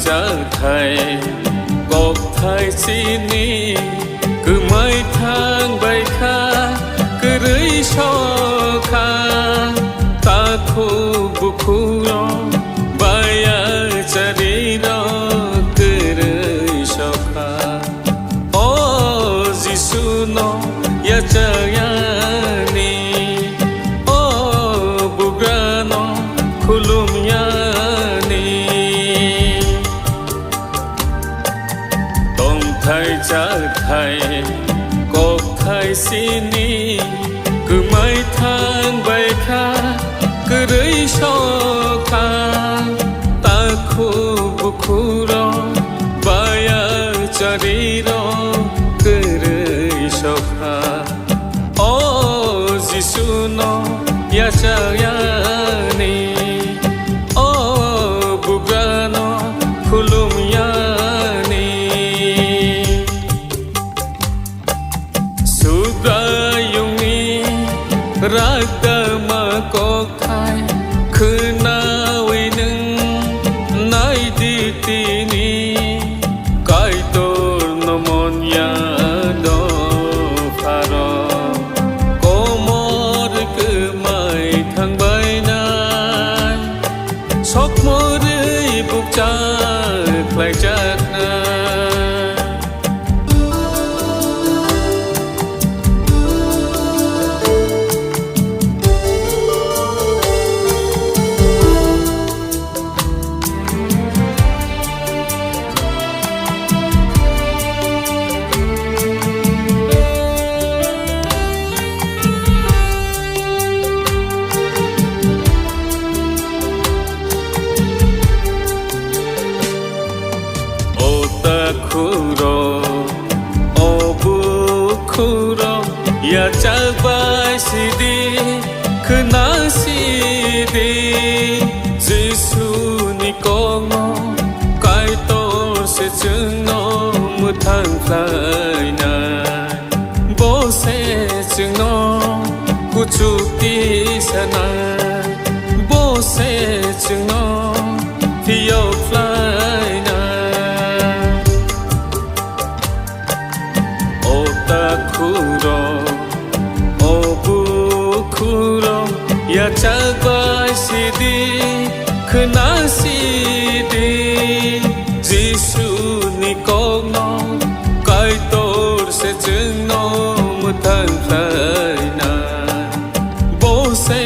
trở thầy cột thầy xin đi cứ mấy tháng bay kha cứ rưỡi cho kha ta khu bu khu lo bay ở cha đi đó cứ rưỡi cho kha ô Giêsu nó ya cha ya ni ô buga nó khulum ya thầy trở thầy cột thầy xin đi cứ mấy tháng bay kha cứ rưỡi cho kha ta khu bu khu đó bay ở cha đi đó cứ rưỡi cho kha ô Giêsu nó ya cha ya ni ô buga nó khulum yaรักเดิมมาก็ใครคือนาวินึงในดีตีนี้ไกตัวนมนยาดอฟารอก็มอดคือไม่ทางใบนายชกมือได้บุกใจใครจากนาkhuro obu khuro ya chabai sidi khna sidi Giêsu ni kongo kai tor se chungno mu thang lai na bo se chungno ku chu ti sana bo se chungno thi yo fly na khuro obu khuro ya chabai sidi khna sidi Giêsu ni kongo kai tor se chungno mu thang lai na bo se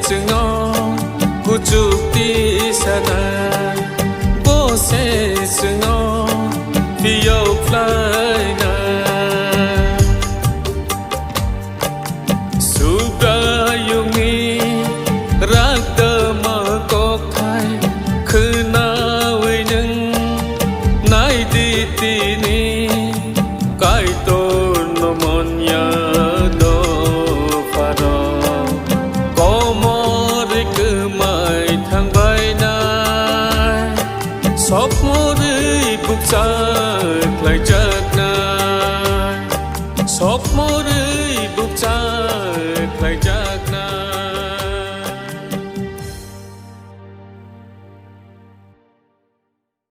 chungno ku chu ti sana bo se chungno thi yo fly naรักเดิมมาก็ใครคือนาวินึงในดีตีนี้ไกตัวนมนยาดอฟารอก็มอดคือไม่ทางใบนายสอบมอดบุกใจใครจากนายสอบมอดบุกใจใครจาก